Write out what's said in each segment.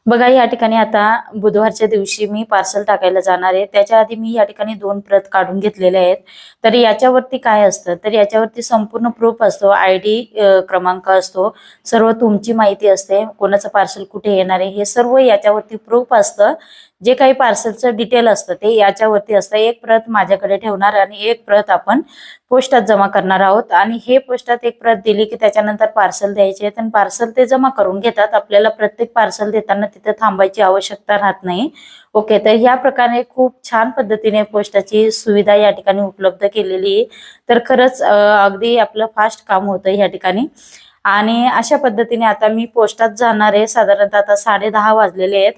बघा या ठिकाणी आता बुधवारच्या दिवशी मी पार्सल टाकायला जाणार आहे. त्याच्या आधी मी या ठिकाणी 2 प्रत काढून घेतलेल्या आहेत. तर याच्यावरती काय असतं, तर याच्यावरती संपूर्ण प्रूफ असतो, आयडी क्रमांक असतो, सर्व तुमची माहिती असते, कोणाचं पार्सल कुठे येणार आहे हे सर्व याच्यावरती प्रूफ असतं. जे काही पार्सलचं डिटेल असतं ते याच्यावरती असतं. एक प्रत माझ्याकडे ठेवणार आणि एक प्रत आपण पोस्टात जमा करणार आहोत आणि हे पोस्टात एक प्रत दिली की त्याच्यानंतर पार्सल द्यायचे आणि पार्सल ते जमा करून घेतात. आपल्याला प्रत्येक पार्सल देताना तिथे थांबायची आवश्यकता राहत नाही. ओके, तर ह्या प्रकारे खूप छान पद्धतीने पोस्टाची सुविधा या ठिकाणी उपलब्ध केलेली आहे. तर खरंच अगदी आपलं फास्ट काम होतं या ठिकाणी. आणि अशा पद्धतीने आता मी पोस्टात जाणार आहे. साधारणतः आता 10:30 वाजलेले आहेत.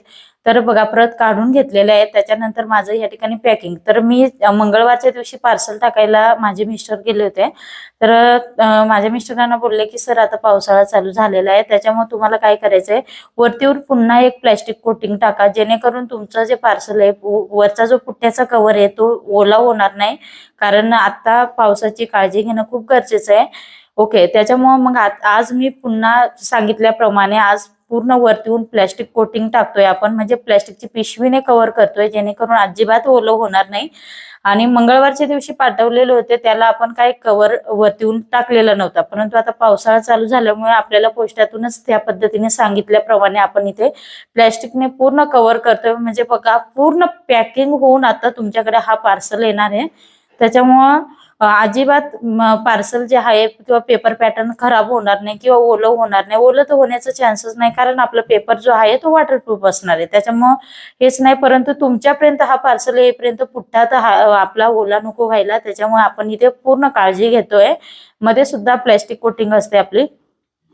तर बघा प्रत काढून घेतलेल्या आहेत. त्याच्यानंतर माझं या ठिकाणी पॅकिंग. तर मी मंगळवारच्या दिवशी पार्सल टाकायला माझे मिस्टर गेले होते. तर माझ्या मिस्टरांना बोलले की सर आता पावसाळा चालू झालेला आहे, त्याच्यामुळे तुम्हाला काय करायचंय, वरतीवर पुन्हा एक प्लॅस्टिक कोटिंग टाका, जेणेकरून तुमचं जे पार्सल आहे वरचा जो पुठ्ठ्याचा कव्हर आहे तो ओला होणार नाही. कारण आता पावसाची काळजी घेणं खूप गरजेचं आहे. ओके, त्याच्यामुळे मग आज मी पुन्हा सांगितल्याप्रमाणे आज पूर्ण वरतीहून प्लॅस्टिक कोटिंग टाकतोय आपण, म्हणजे प्लॅस्टिकची पिशवीने कव्हर करतोय, जेणेकरून अजिबात ओलं होणार नाही. आणि मंगळवारच्या दिवशी पाठवलेले होते त्याला आपण काही कव्हर वरतीहून टाकलेला नव्हता, परंतु आता पावसाळा चालू झाल्यामुळे आपल्याला पोस्टातूनच त्या पद्धतीने सांगितल्याप्रमाणे आपण इथे प्लॅस्टिकने पूर्ण कव्हर करतोय. म्हणजे बघा पूर्ण पॅकिंग होऊन आता तुमच्याकडे हा पार्सल येणार आहे. त्याच्यामुळं अजिबात पार्सल जे आहे किंवा पेपर पॅटर्न खराब होणार नाही किंवा ओलं होणार नाही. ओलं तर होण्याचा चान्सच नाही, कारण आपला पेपर जो आहे तो वॉटरप्रूफ असणार आहे. त्याच्यामुळं हेच नाही, परंतु तुमच्यापर्यंत हा पार्सल येईपर्यंत पुठ्ठा तर आपला ओला नको व्हायला, त्याच्यामुळे आपण इथे पूर्ण काळजी घेतोय. मध्ये सुद्धा प्लॅस्टिक कोटिंग असते आपली.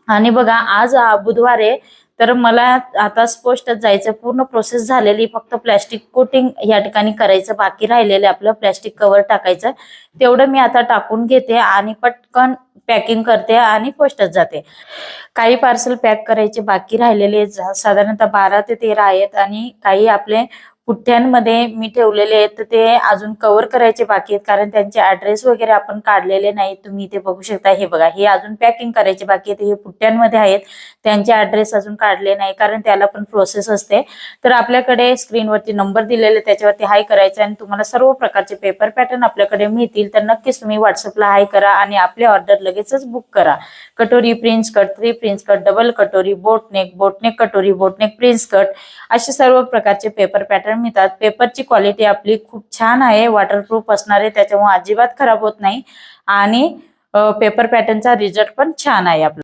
आणि बघा आज बुधवार आहे, तर मला आता पोस्टात जायचं, पूर्ण प्रोसेस झालेली, फक्त प्लॅस्टिक कोटिंग या ठिकाणी करायचं बाकी राहिलेलं, आपलं प्लॅस्टिक कव्हर टाकायचं, तेवढं मी आता टाकून घेते आणि पटकन पॅकिंग करते आणि पोस्टात जाते. काही पार्सल पॅक करायचे बाकी राहिलेले साधारणतः 12 ते 13 आहेत आणि काही आपले पुठ्ठ्यांमध्ये मी ठेवलेले आहेत, तर ते अजून कव्हर करायचे बाकी आहेत, कारण त्यांचे ऍड्रेस वगैरे आपण काढलेले नाही. तुम्ही इथे बघू शकता, हे बघा, हे अजून पॅकिंग करायचे बाकी आहेत. हे पुठ्ठ्यांमध्ये आहेत, त्यांचे ऍड्रेस अजून काढले नाही, कारण त्याला पण प्रोसेस असते. तर आपल्याकडे स्क्रीनवरती नंबर दिलेले, त्याच्यावरती हाय करायचं आणि तुम्हाला सर्व प्रकारचे पेपर पॅटर्न आपल्याकडे मिळतील. तर नक्कीच तुम्ही व्हॉट्सअपला हाय करा आणि आपले ऑर्डर लगेचच बुक करा. कटोरी prince cut, 3 prince cut, double कटोरी, बोटनेक, बोटनेक कटोरी, बोटनेक प्रिन्स कट, असे सर्व प्रकारचे पेपर पॅटर्न मिळतात. पेपरची क्वालिटी आपली खूप छान आहे, वॉटरप्रूफ असणार आहे, त्याच्यामुळे अजिबात खराब होत नाही आणि पेपर पॅटर्नचा रिझल्ट पण छान आहे आपला.